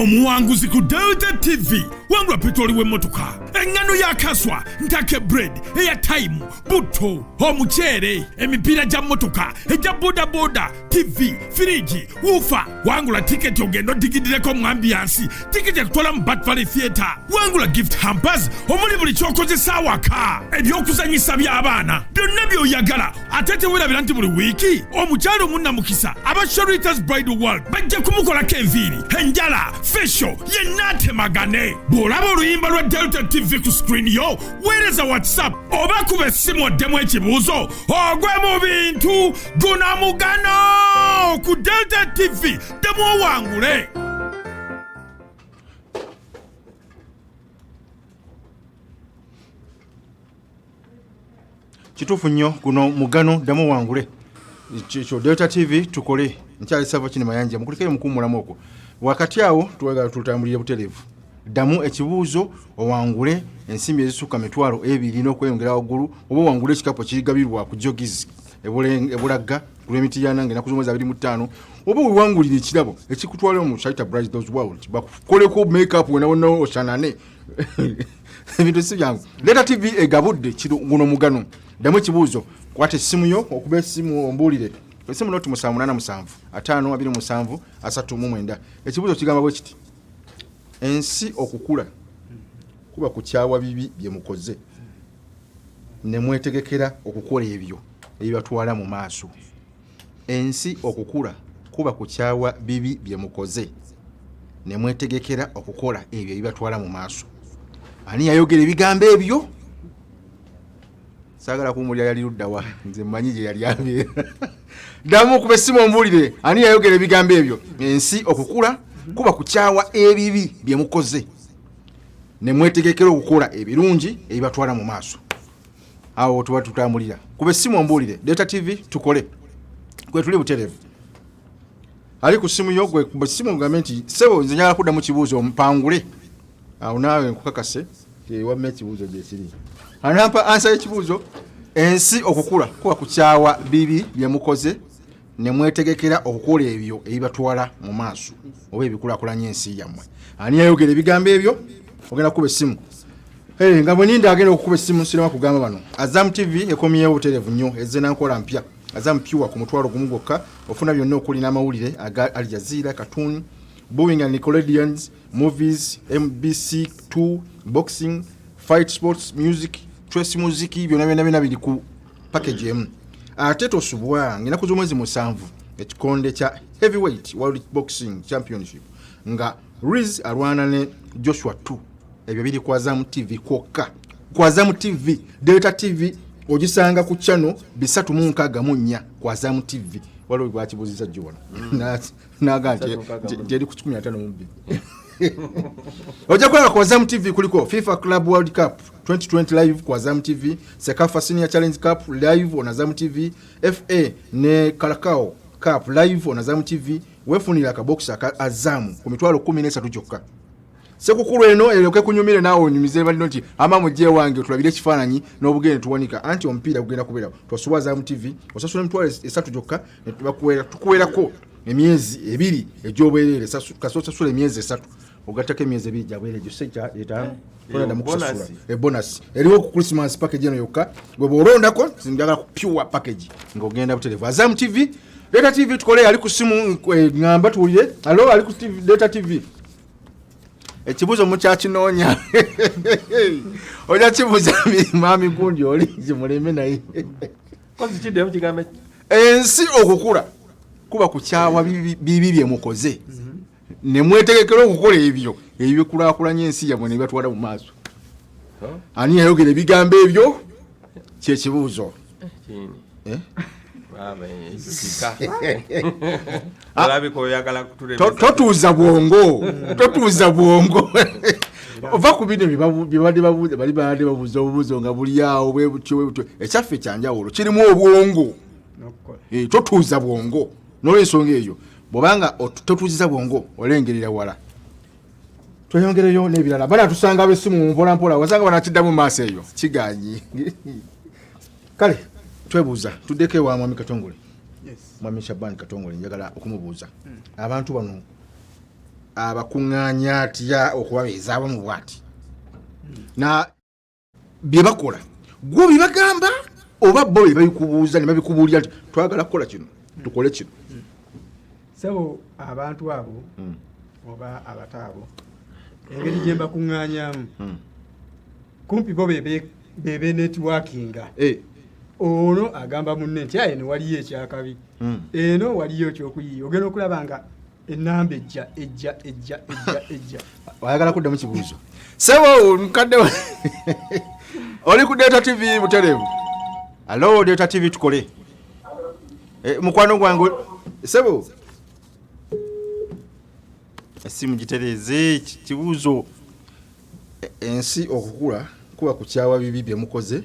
omuwanguzi ku Delta TV wangula petroli w'emmotoka engano ya kaswa ntake bread eya time butto omuceere emipiira gya mmotoka egya bodaboda TV firiji wufa wangula tiketi ogenda odigidireko mu ambiyansi tiketi ekutwala mu Bat Valley Theatre wangula gift hampers omuli buli kyokozesa awaka ebyokuzanyisa by'abaana byonna by'oyagala ate teweerabira nti buli wiiki omukyalo munnamukisa aba Sharitas Bridal World bajja kumukolako enviiri enjala fesho yenna atemagane bw'olaba oluyimba lwa Delta TV ku screen yo weereza WhatsApp oba kuba essimu oddemu ekibuuzo ogwe mu bintu guna mugano ku Delta TV ddemu owangule. Kituufu nnyo guno mugano ddemu owangule kyo Delta TV tukole nkyali sava kino mayanja mukulikere mukuumulamu okwo wakati awo tuwagala tutambulire butereevu ddamu ekibuuzo owangule ensimbi ezisukka mitwalo 2 n'okweyongera waggulu oba owangule ekikapu kirigabirwa ku jogizi ebulagga ku lw'emiti yanange ennaku z'omwezi 25 oba wewangulire ekirabo ekikutwala mu Shaita Bridal World bakukoleko make-up wena oshanane ebintu si byangu. Delta TV egabudde guno mugano ddamu ekibuuzo kwata essimu yo okuba essimu ombuulire essimu noti 787 527 39. Ekibuuzo kigamba bwe kiti ensi okukula kuba kukyawa bibi bye mukoze ne mwetegekera okukola ebyo ebibatwala mu maaso. Ensi okukula kuba kukyawa bibi bye mukoze ne mwetegekera okukola ebyo ebibatwala mu maaso. Ani yayogera ebigambo ebyo? Sagala kumulya yali luddawa nze mmanyi gye yali abeera. Ddamu kuba essimu ombuulire ani yayogera ebigambo ebyo? Ensi okukula kuba kukyawa ebibi bye mukoze ne mwetegekera okukola ebirungi ebibatwala mu maaso. Awo tuba tutambulira kuba essimu ombuulire Delta TV tukole gwe tuli butereevu ali ku ssimu yo gwe kuba essimu ogambe nti sebo nze njagala kudda mu kibuuzo mpangule. Awo naawe nkukakase wamma ekibuuzo gye kiri anampa ansa y'ekibuuzo. Ensi okukula kuba kukyawa bibi bye mukoze ne mwetegekera okukola ebyo ebibatwala mu maaso oba ebikulaakulanya ensi yammwe. Ani yayogera ebigambo ebyo? Ogenda kukuba essimu. Nga bwe ninda agenda okukuba essimu sirema kugamba bano Azam TV ekomyewo butereevu nnyo ezze nankola mpya Azam Pure ku mutwalo gumu gwokka ofuna byonna okuli n'amawulire aga Al Jazeera, Cartoon, Boeing and Nickelodeons, movies, MBC2, boxing, fight sports, music, trace music byonna biri ku package emu. Ate tosubwa ngina kuzo mwezi 7 ekikonde kya Heavyweight World Boxing Championship nga Riz alwana ne Joshua 2 ebyo biri ku Azam TV kwokka. Ku Azam TV Delta TV ogisanga ku channel 364 ku Azam TV. Waliwo bwakibuziza jjona nagante jeri ku 15 Oja kwa Azam TV kuliko FIFA Club World Cup 2020 live kwa Azam TV, Sekafa Senior Challenge Cup live on Azam TV, FA ne Kalakao Cup live on Azam TV, wefunira akaboxa ka Azam ku mitwalo 13 kyokka. Sekukulu eno eyoke kunyumire nawo nyumize bali noti ama mujje wange tulabire kifananyi n'obugene tuwanika anti omupiira kugenda kubera twasuba Azam TV osasula mitwalo 3 kyokka ne tukuwerako emyezi 2 ejoberere kasosa sula emyezi 3 ogatake emyezi 2 jabwere joseja eta konda mukusasula bonus eriwo ku Christmas package eno yokka gwe borondako sinjaga ku pure package ngogenda buterevu Azam TV Delta TV tukole ali ku simu ngamba tuwulire alo ali ku TV Delta TV ekibuzo mukyakinonya oja kibuza mami kundi oli kimuleme naye kozi kidde mukigambe ensi okukula kuba kukyawa bibi bye mukoze ne mwetegekera okukola ebyo ebikulaakulanya ensi yammwe ne batwala mu maaso. Ani yayogera ebigambo ebyo kyekibuuzo totuuza bwongo ova ku bino bibadde babuuza bali badde babuuza obubuuzo nga buli awo bwe butyo ekyaffe kyanjawulo kirimu obwongo totuuza bwongo n'olwensonga eyo bwobanga totuuziza bwongo olengerera wala tweyongereyo n'ebirala bana tusanga ab'essimu mpola mpola wasanga banakiddamu mu maaso eyo kiganyi kale twebuuza tuddeko ewa Mwami Katongole. Mwami Shaban Katongole njagala okumubuuza abantu bano abakuŋŋaanya atya okubabeezaawo mu bwati na bye bakola gwe bibagamba oba bo bye babikubuuza ne babikubuulira nti twagala kukola kino tukole kino sebo abantu abo oba abataabo engeri gye mbakuŋŋaanyaamu kumpi bo bebe networkinga ono agamba munne nti aye ne waliyo ekyakabi eno waliyo ekyokuyiiya ogenda okulaba nga ennamba ejja wayagala kudda mu kibuuzo sebo nkadde oli ku Delta TV Butereevu alo Delta TV tukole mukwano gwange sebo esimu gitereeze kibuuzo ensi okukula kuba kukyawa bibi bye mukoze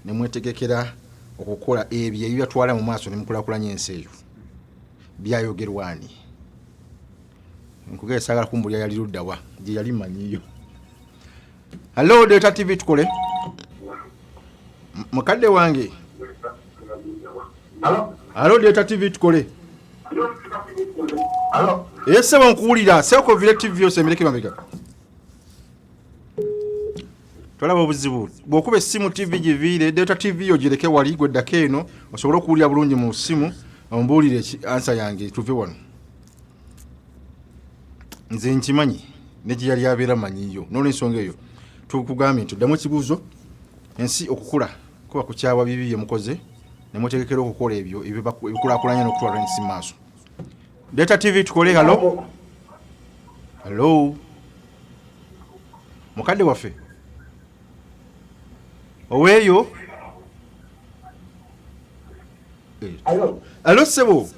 ne mwetegekera okukola ebyo ebibatwala mu maaso ne mukulakulanya ensi eyo byayogerwani nkugee sagala kumbulya yali luddawa gye yali manyiyo alo Delta TV tukole mukadde wange alo Delta TV tukole yesebo nkuwulira seko vile TV yose emireke mabega tolaba obuzibu bw'okuba essimu TV giviire Delta TV yo gireke wali gweddako eno osobola okuwulira bulungi mu ssimu ombuulire ansa yange tuve wano nze nkimanyi ne gye yali abeera manyiyo n'olwensonga eyo tukugambye nti oddamu ekibuuzo ensi okukula kuba kukyawa bibi bye mukoze ne mutegekera okukola ebyo ebikulaakulanya n'okutwala ensi mu maaso Delta TV tukole halo mukadde waffe oweeyo alo sebo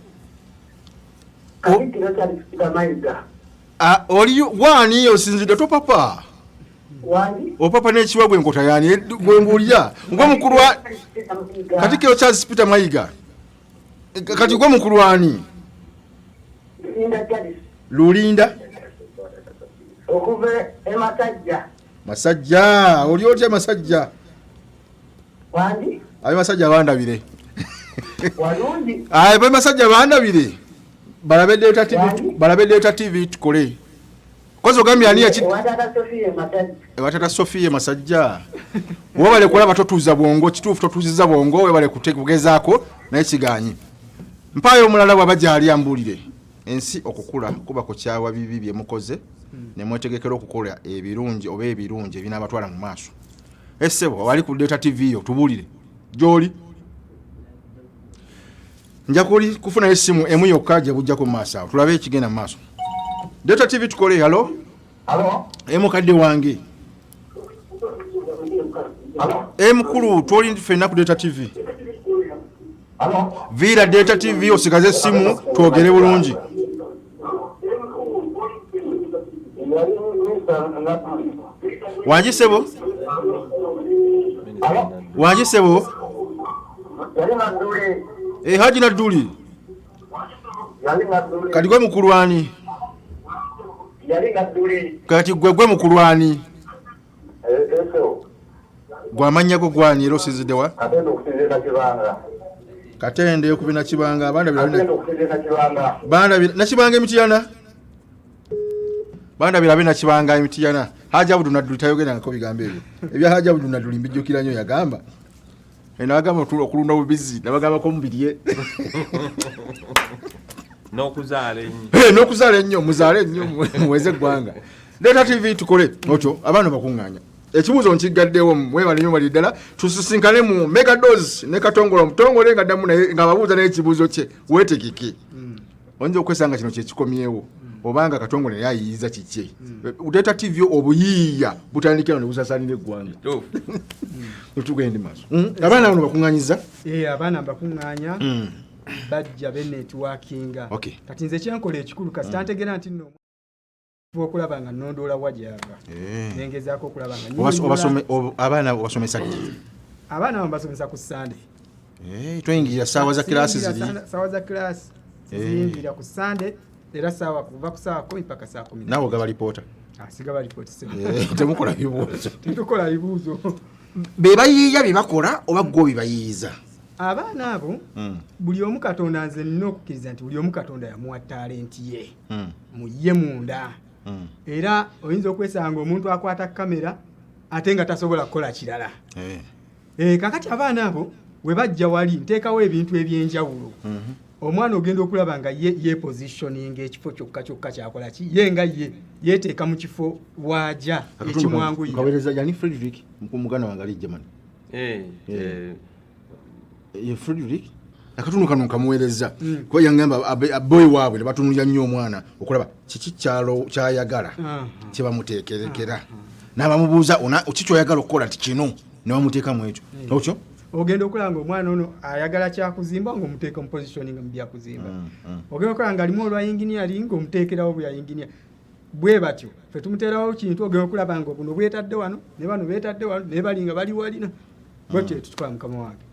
oli wani osinzidde to papa opapa n'ekiwa gwe nkota yani gwe mbuulira gwe mukulu wa Katikkiro Charles Peter Mayiga kati gwe mukulu wani Lulinda okuva Masajja oli otya Masajja wandi abe Masajja bandabire walundi abe Masajja bandabire balabe Delta TV tukole kozo gambye ani yaki watata Sofie Masajja wabale kulaba totuza bwongo kituufu totuziza bwongo webale kugezaako naye kiganyi mpayo omulala bwabajja ali ambulire ensi okukula kuba kukyawa bibi bye mukoze ne mwetegekera okukola ebirungi oba ebirungi ebinaabatwala mu maaso essebo wali ku Delta TV yo tubulire gyoli nja kufuna essimu emu yokka gye bujjako mu maaso awo tulabe ekigenda mu maaso Delta TV tukole halo mukadde wange mukulu twoli ffenna ku Delta TV viira Delta TV osigaze essimu twogere bulungi wangi sebo Haji Nadduli kati gwe mukulwani kati gwe mukulwani gwamanya go gwani ero siziddewa Katende okubina kibanga banda nakibanga emitiyana banda birabe nakibanga emitiyana Haji Abudu Nadduli tayogera nako bigambo ebyo ebya Haji Abudu Nadduli mbijjukira nnyo yagamba enagamba okulunda obubizi nabagamba ko mubiriye n'okuzaala ennyo muzaale ennyo muweze eggwanga Delta TV tukole otyo abaana bakuŋŋaanya ekibuuzo nkigaddewo mwebale nnyo bali ddala tusisinkane mu Megadose ne Katongole omutongole nga ddamu naye nga babuuza n'ekibuuzo kye weetegeke oyinza okwesanga kino kyekikomyewo obanga Katongole naye ayiyiza kikye Delta TV obuyiiya butandikira ne busasaanira eggwanga tugende maaso abaana bano bakuŋŋaanyiza abaana bakuŋŋaanya bajja benetworkinga kati nze kyenkola ekikulu kasita ntegeera nti nno okulaba nga nondoola wajava nengezaako okulaba nga abaana obasomesa ddi abaana bambasomesa ku Sunday toyingira saawa za kiraasi saawa za kiraasi ziyingira ku Sunday era saawa kuva ku saawa 10 mpaka saa 10 naawe ogaba lipoota sigaba lipoota temukola bibuuzo tetukola bibuuzo be bayiiya bye bakola oba gwe bibayiiza abaana abo buli omu Katonda nze nina okukkiriza nti buli omu Katonda yamuwa talenti ye muye munda era oyinza okwesanga omuntu akwata kamera ate nga tasobola kukola kirala. Kakati abaana abo we bajja wali nteekawo ebintu ebyenjawulo. Omwana ogenda okulaba nga ye positioning ekifo kyokka kyakola ki ye nga yeteeka mu kifo waja ekimwanguye. Kawereza yani Frederick mugana wange ali Germany. Ye Frederick akatundu kano kamuweereza kuba yangamba boy waabwe batunulya nnyo omwana okulaba kiki kyalo kyayagala kye bamuteekerekera n'abamubuuza kikyoyagala okukola ti kino ne bamuteekamu ekyo okyo ogenda okulanga omwana ono ayagala kyakuzimba ng'omuteeka mu positioning mu byakuzimba. Ogenda okulanga alimu olwa engineering ng'omuteekerawo bya engineer bwe batyo ffe tumuteerawo kintu ogenda okulaba nga buno bwetadde wano ne bano beetadde wano ne balinga bali walina bwetyo tutukola mukama wange.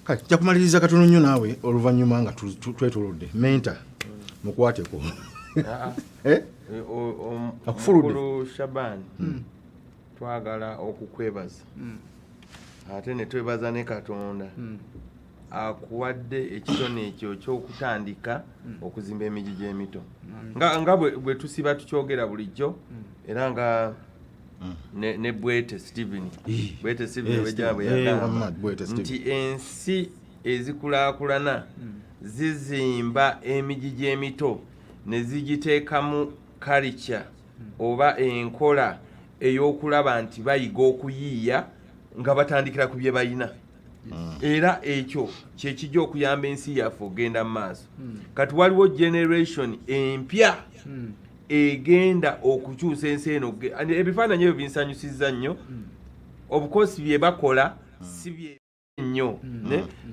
Kati nja kumaliriza katono nnyo naawe oluvannyuma nga twetolodde menta mukwateko Omukulu Shaban twagala okukwebaza ate ne twebaza ne Katonda akuwadde ekitone ekyo ky'okutandika okuzimba emiji gy'emito nga bwe tusiba tukyogera bulijjo era nga ne Bwete Steven wejabwe yagamba nti ensi ezikulaakulana zizimba emiji gy'emito ne zigiteekamu culture oba enkola ey'okulaba nti bayiga okuyiiya nga batandikira ku bye bayina. Era ekyo kyekijja okuyamba ensi yaffe ogenda mu maaso. Kati waliwo generation empya egenda okukyusa ensi eno. Ebifaananyi ebyo binsanyusizza nnyo. Obukosi bye bakola si bye nnyo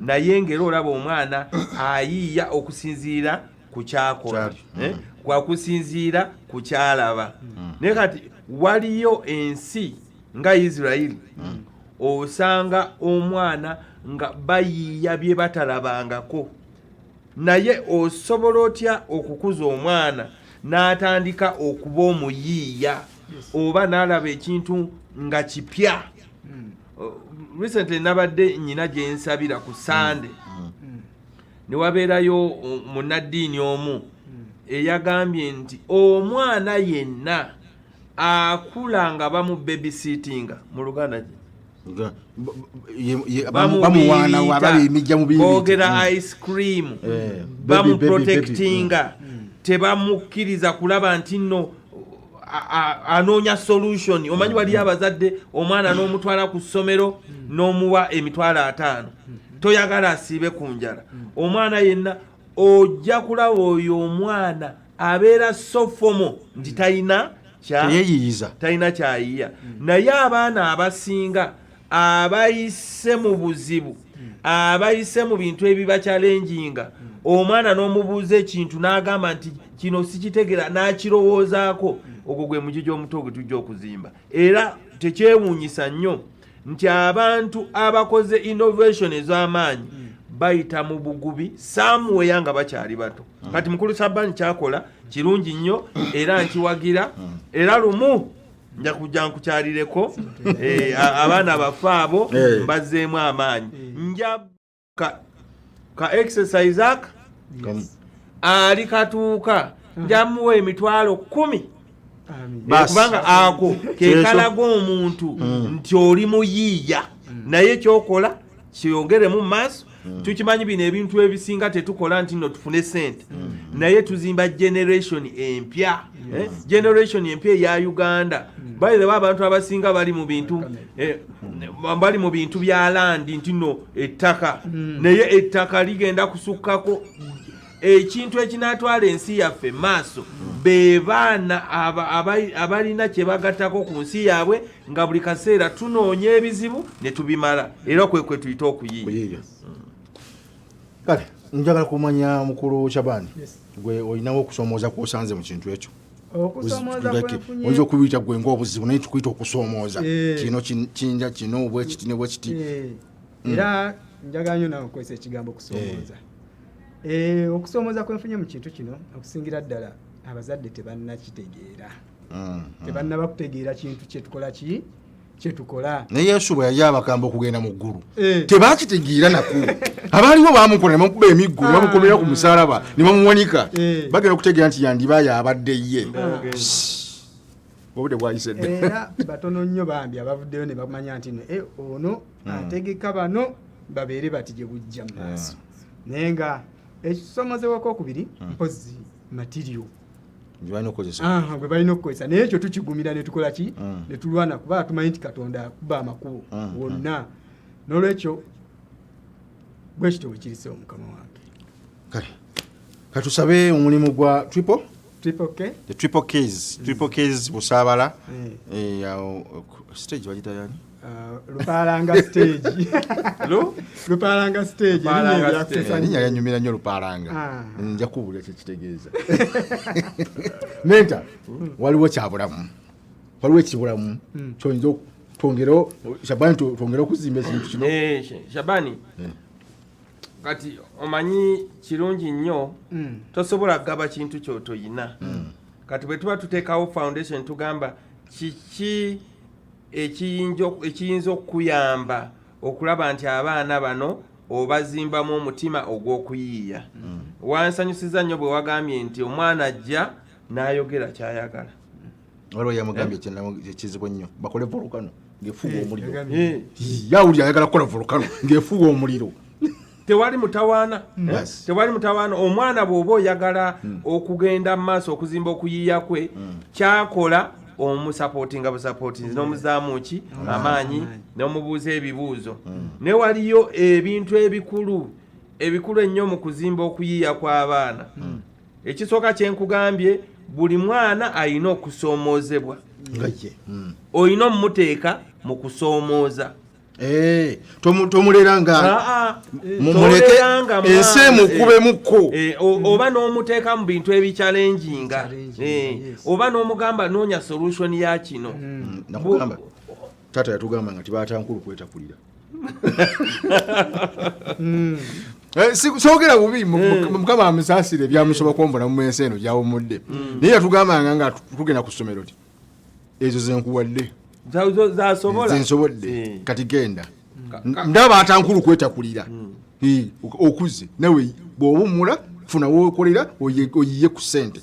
naye ngera olaba omwana ayiiya okusinziira ku kyakola kwa kusinziira ku kyalaba. Naye kati waliyo ensi nga Israeli osanga omwana nga bayiiya bye batalabangako naye osobola otya okukuza omwana n'atandika okuba omuyiiya oba n'alaba ekintu nga kipya. Recently nabadde nnyina gye nsabira ku Sunday ne wabeerayo munnaddiini omu eyagambye nti omwana yenna akula nga bamu babysittinga mu Luganda bamuwaana babimijja mu bibi boogera ice cream bamuprotectinga tebamukkiriza kulaba nti nno anoonya solution. Omanyi waliyo abazadde omwana n'omutwala ku ssomero n'omuwa emitwalo 5 toyagala asiibe ku njala. Omwana yenna ojja kulaba oyo omwana abeera sofomo nti talina kyayiiya. Naye abaana abasinga abayise mu buzibu abayise mu bintu ebibakyalenjinga omwana n'omubuuza ekintu n'agamba nti kino sikitegera n'akirowoozaako ogwo gwe mujiji omuto gwe tujja okuzimba. Era tekyewuunyisa nnyo nti abantu abakoze innovation ez'amaanyi bayita mu bugubi somewhere nga bakyali bato. Kati mukulu Sabani kyakola kirungi nnyo era nkiwagira era lumu nja kujja nkukyalireko abaana bafe abo mbazzeemu amaanyi. Nja ka exercise aka ali katuuka njamuwa emitwalo 10 kubanga ako kekalaga omuntu nti oli muyiiya naye kyokola kiyongeremu mu maaso. Tukimanyi bino ebintu ebisinga tetukola nti nno tufune sente naye tuzimba generation empya. Generation empya eya Uganda by the way abantu abasinga bali mu bintu bya landi nti nno ettaka naye ettaka ligenda kusukkako ekintu ekinaatwala ensi yaffe maaso be baana abalina kye bagattako ku nsi yaabwe nga buli kaseera tunoonya ebizibu ne tubimala era kwe tuyita okuyiiya. Kale njagala kumanya mukulu Shabani gwe olinawo okusomooza kw'osanze mu kintu ekyo. Oyinza okubiyita gwe ng'obuzibu naye tukuyita okusomooza kino kinja kino bwe kiti ne bwe kiti. Era njagala nnyo nawe okozesa ekigambo okusomooza. Okusomooza kwenfunye mu kintu kino okusingira ddala abazadde tebannakitegeera. Tebannaba kutegeera kintu kyetukola kyetukola. Naye Yesu bwe yali abakamba okugenda mu ggulu tebakitegeera nako. Abaaliwo baamukola ne bamukuba emiggo ne bamukomera ku musaalaba ne bamuwanika bagenda okutegeera nti yandiba yaabadde ye. obudde bwayise dde era batono nnyo bambi abavuddeyo ne bamanya nti ono ategeka bano babeere bati gye bujja mu maaso naye nga ekisomozebwa okokubiri mpozi material gwe balina okukozesa naye ekyo tukigumira ne tukola ki ne tulwana kuba tumanyi nti Katonda akuba amakubo wonna n'olwekyo bwe kityo bwe kirisewo mukama wange kale katusabe omulimu gwa Triple Ks busaabala stage bagita yani Lupalanga stage Lupalanga stage erinnya lyanyumira nnyo Lupalanga nja kubulya kyekitegeeza menta waliwo kyabulamu waliwo ekibulamu kyonyiza twongero Shabani twongera okuzimba ekintu kino Shabani kati omanyi kirungi nnyo tosobola kugaba kintu kyotoyina kati bwe tuba tuteekawo foundation tugamba kiki ekiyinza okuyamba okulaba nti abaana bano obazimbamu omutima ogw'okuyiiya wansanyusiza nnyo bwe wagambye nti omwana ajja n'ayogera kyayagala waliwo yamugambye ekizibu nnyo bakole volukano ng'efuga omuliro yawuli ayagala kukola volukano ng'efuga omuliro tewali mutawaana omwana bw'oba oyagala okugenda mu maaso okuzimba okuyiiya kwe kyakola omusapootinga busapootinzi n'omuzaamu ki amaanyi n'omubuuza ebibuuzo ne waliyo ebintu ebikulu ennyo mu kuzimba okuyiiya kw'abaana ekisooka kye nkugambye buli mwana alina okusoomoozebwa olina omumuteeka mu kusoomooza tomulera nga mumuleke ensi emukubemukko oba n'omuteeka mu bintu ebichallenginga oba n'omugamba noonya solution ya kino nakugamba taata yatugamba nga tibatankulu kwetakulira soogera bubi mukama amusaasire byamusoba kwombona mu ensi eno gyawumudde naye yatugambanga nga tugenda ku ssomero ti ezo zenkuwadde zensobodde kati genda ndaba atankulu kwetakulira okuze nawe bw'owummula funa wokolera oyiye ku ssente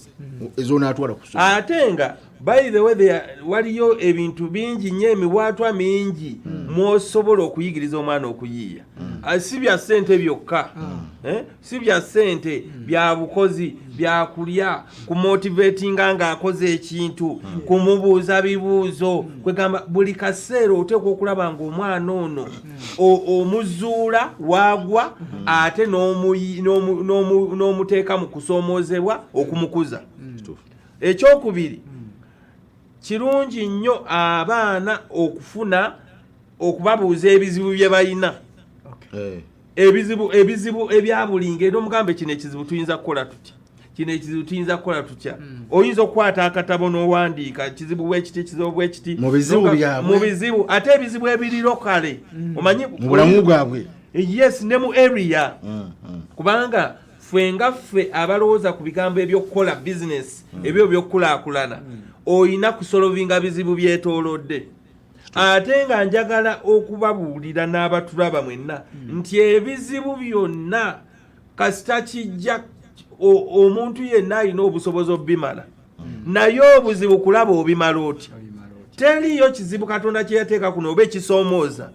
ezonaatwala ku ssomero ate nga by the way waliyo ebintu bingi nnyo emiwaatwa mingi mwosobola okuyigiriza omwana okuyiiya si bya ssente byokka si bya ssente bya bukozi bya kulya kumotivatinga ng'akoze ekintu kumubuuza bibuuzo kwegamba buli kaseera oteekwa okulaba ng'omwana ono omuzuula waagwa ate n'omuteeka mu kusoomoozebwa okumukuza ekyokubiri kirungi nnyo abaana okubabuuza ebizibu bye balina ebizibu ebya buli ngeri omugambe kino ekizibu tuyinza kukola tutya kino ekizibu tuyinza kukola tutya oyinza okukwata akatabo n'owandiika kizibu bwekiti ekizibu bwekiti mu bizibu ate ebizibu ebiriro kale omanyi mu bulamu bwabwe yes ne mu area kubanga ffe nga ffe abalowooza ku bigambo ebyokukola bizinesi ebyo byokukulaakulana oyina kusolovinga bizibu byetoolodde ate nga njagala okubabuulira n'abatulaba mwenna nti ebizibu byonna kasita kijja omuntu yenna alina obusobozi obimala naye obuzibu kulaba obimala oti teriyo kizibu Katonda kye yateeka kuno oba ekisoomooza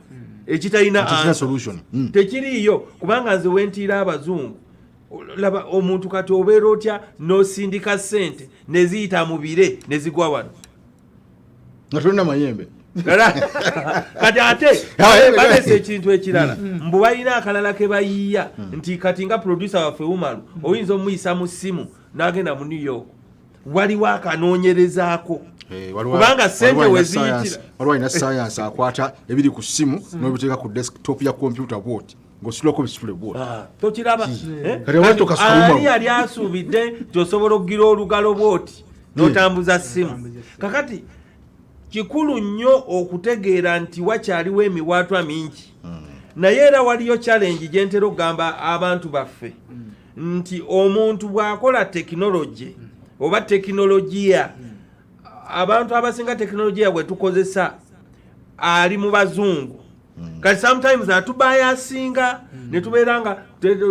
ekitalina solution tekiriyo kubanga nze wentiira abazungu laba omuntu kati obeera otya n'osindika ssente ne ziyita mu bire ne zigwa wano nga tolina mayembe kati ate balesa ekintu ekirala mbu balina akalala ke bayiiya nti kati nga producer waffe Umaru oyinza omuyisa mu ssimu n'agenda mu New York waliwo akanoonyerezaako kubanga ssente weziyitira waliwo alina science akwata ebiri ku ssimu n'obiteeka ku desktop ya computer bwoti ng'osulako bisitule bwoti tokiraba ani yali asuubidde tyosobola okugira olugalo bwoti n'otambuza ssimu kakati kikulu nnyo okutegeera nti wakyaliwo emiwaatwa mingi naye era waliyo challenge gye ntera okugamba abantu baffe nti omuntu bw'akola tekinologi oba tekinologiya abantu abasinga tekinologiya bwe tukozesa ali mu bazungu kati sometimes atubayasinga ne tubeera nga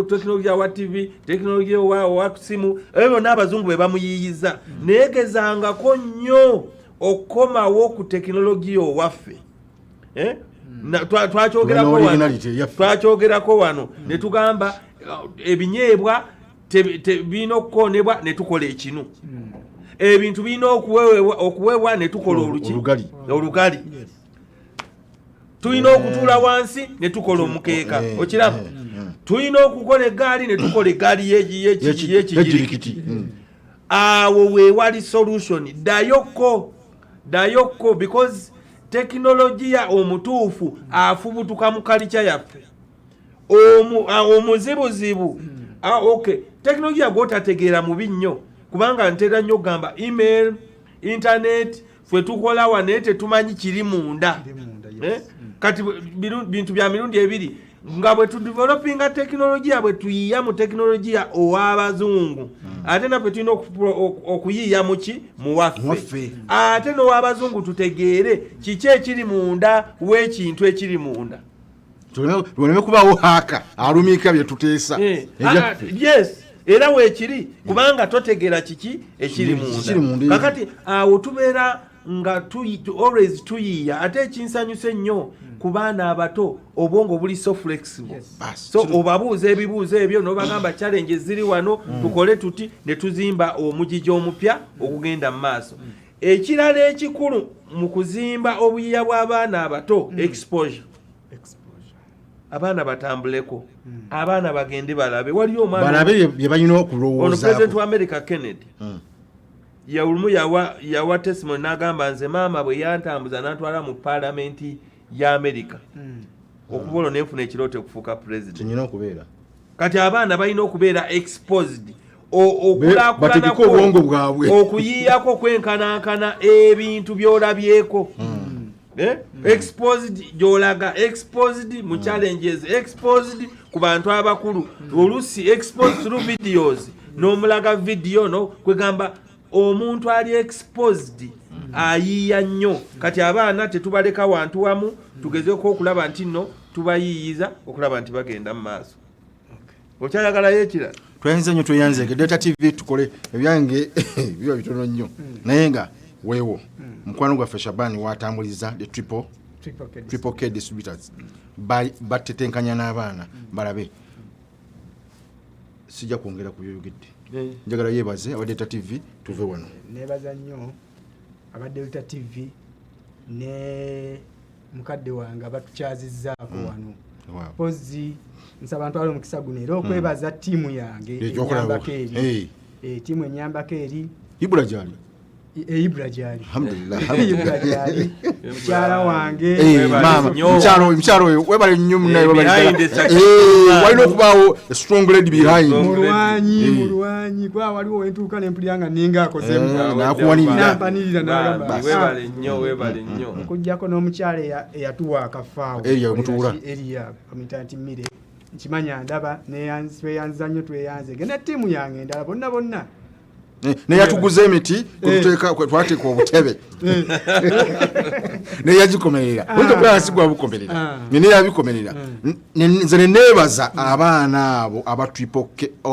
tekinologiya wa TV tekinologiya wa simu ebyo byonna abazungu be bamuyiiyiza naye gezangako nnyo okomawo ku tekinologiya owaffe twakyogerako wano ne tugamba ebinyeebwa birina okukonebwa ne tukola ekinu ebintu birina okuweebwa ne tukola olugali tulina okutuula wansi ne tukola omukeeka okiraba tulina okukola eggaali ne tukola eggaali y'ekijirikiti awo weewali solution dayokko because tekinologiya omutuufu afubutuka mu kalica yaffe omuzibuzibu okay tekinologiya gwotategeera mubi nnyo kubanga ntera nnyo okugamba email internet fwe tukola wane tetumanyi kiri munda kati bintu bya mirundi ebiri nga bwe tudevelopinga tekinologiya bwe tuyiya mu tekinologiya ow'abazungu ate naffe tulina okuyiya muki muwaffe ate n'ow'abazungu tutegeere kiki ekiri munda w'ekintu ekiri munda tuleme kubawo haka alumiika bye tuteesa yes era weekiri kubanga totegeera kiki ekiri munda kakati awo tubeera nga always tuyiya ate ekinsanyusa ennyo ku baana abato obwongo buli so flexible so obabuuza ebibuuzo ebyo n'obagamba challenges ziri wano tukole tuti ne tuzimba omugigi omupya okugenda mu maaso ekirala ekikulu mu kuzimba obuyiya bw'abaana abato exposure abaana batambuleko abaana bagende balabe waliyo omwana bye balina okulowooza ono president wa America Kennedy yawulumu yawa testimony n'agamba nze maama bwe yantambuza n'antwala mu palamenti ya America okubola nenfuna ekirooto okufuuka president kinyina okubeera kati abaana balina okubeera exposed bategeka obwongo bwabwe okuyiyako kwenkanankana ebintu byolabyeko exposed gyolaga exposed mu challenges exposed ku bantu abakulu olusi exposed through videos n'omulaga video no kwegamba omuntu ali exposed ayiya nnyo kati abaana tetubaleka wantu wamu tugezeeko okulaba nti nno tubayiyiza okulaba nti bagenda mu maaso okyayagalayo ekirala twayanze nnyo tweyanzeke Delta TV tukole ebyange biba bitono nnyo naye nga weewo mukwano gwaffe Shabani watambuliza the triple K distributors batetenkanya n'abaana balabe sijja kwongera ku byoyogedde njagala yeebaze aba Delta TV tuve wano neebaza nnyo aba Delta TV ne mukadde wange abatukyazizzaako wano pozi nsaba ntwala omukisa guno era okwebaza ttiimu yange enyambako eri ttiimu enyambako eri Ibula gyali Ibula gyali alhamdulillah Ibula gyali mukyala wange mama mukyalo oyo webale nnyo munaye walina okubaawo a strong lady behind mulwanyi kwa waliwo wentuuka nempulira nga ninga akozemu nampanirira n'agamba webale nnyo okuggyako n'omukyala eyatuwa akafaawo eriya komitanti mmire nkimanya ndaba tweyanza nnyo tweyanze genda ttiimu yange endala bonna neyatuguza emiti twateeka obutebe neyagikomerera okulaasigwa bukomerera neneyabikomerera nze neneebaza abaana abo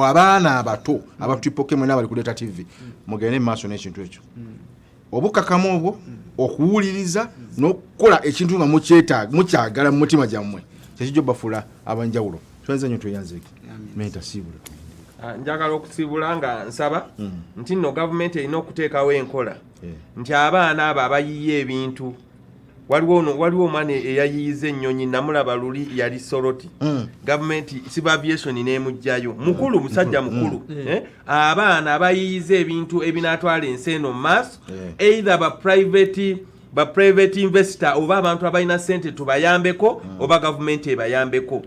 abaana abato abatwipoke mwena bali ku Delta TV mugende mu maaso n'ekintu ekyo obukakamu obwo okuwuliriza n'okukola ekintu nga mukyagala mu mutima gyammwe kyekijja bafuula abanjawulo twenze nnyo tweyanzeeki menta siibula njagala okusibula nga nsaba nti nno gavumenti erina okuteekawo enkola nti abaana abo abayiiya ebintu waliwo omwana eyayiyiza ennyonyi namulaba luli yali soroti gavumenti civil aviation n'emugjayo mukulu musajja mukulu abaana abayiyiza ebintu ebinaatwala ensi eno mu maaso either ba private investor oba abantu abalina ssente tubayambeko oba gavumenti ebayambeko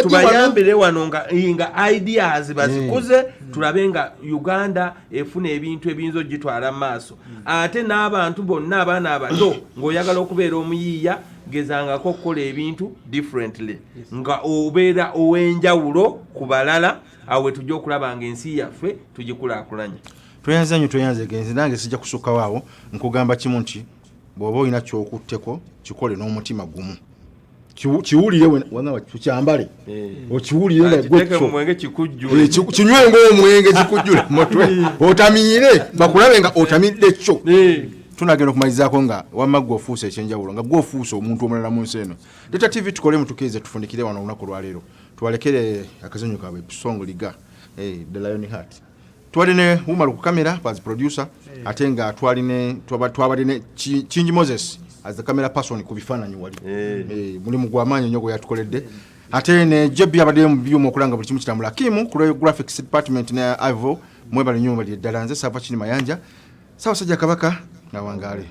tubayambire wano nga ideas bazikuze tulabe nga Uganda efuna ebintu ebiyinza ogitwala mu maaso ate n'abantu bonna abaana abato ng'oyagala okubeera omuyiiya gezangako okukola ebintu differently nga obeera ow'enjawulo ku balala awe tujja okulaba nga ensi yaffe tugikulaakulanya tweyanze nnyo tweyanze genzi nange sijja kusukkawo awo nkugamba kimu nti bw'oba olina kyokutteko kikole n'omutima gumu kiwulire wanga tukyambale okiwulire nga gwekyo mwenge kikujjule kinywe ng'omwenge kikujjule mutwe otamiire bakulabe nga otamidde kyo tunagenda okumalizaako nga wamma gwe ofuusa ekyenjawulo nga gwe ofuusa omuntu omulala mu nsi eno Leta TV tukole mutukirize tufundikire wano olunaku lwaleero tuwalekere akazanyo kaabwe Song Liga The Lion Heart twaline Umaru ku kamera as producer ate nga twabaline Kingi Moses as the camera person ku bifaananyi wali mulimu gw'amaanyi nnyo gwe yatukoledde ate ne Jebi abadde mu byuma okulanga buli kimu kitambula Kimu ku graphics department ne Ivo mwebale nnyo bali ddala nze Sava Kini Mayanja Sawa Sajja Kabaka na Wangale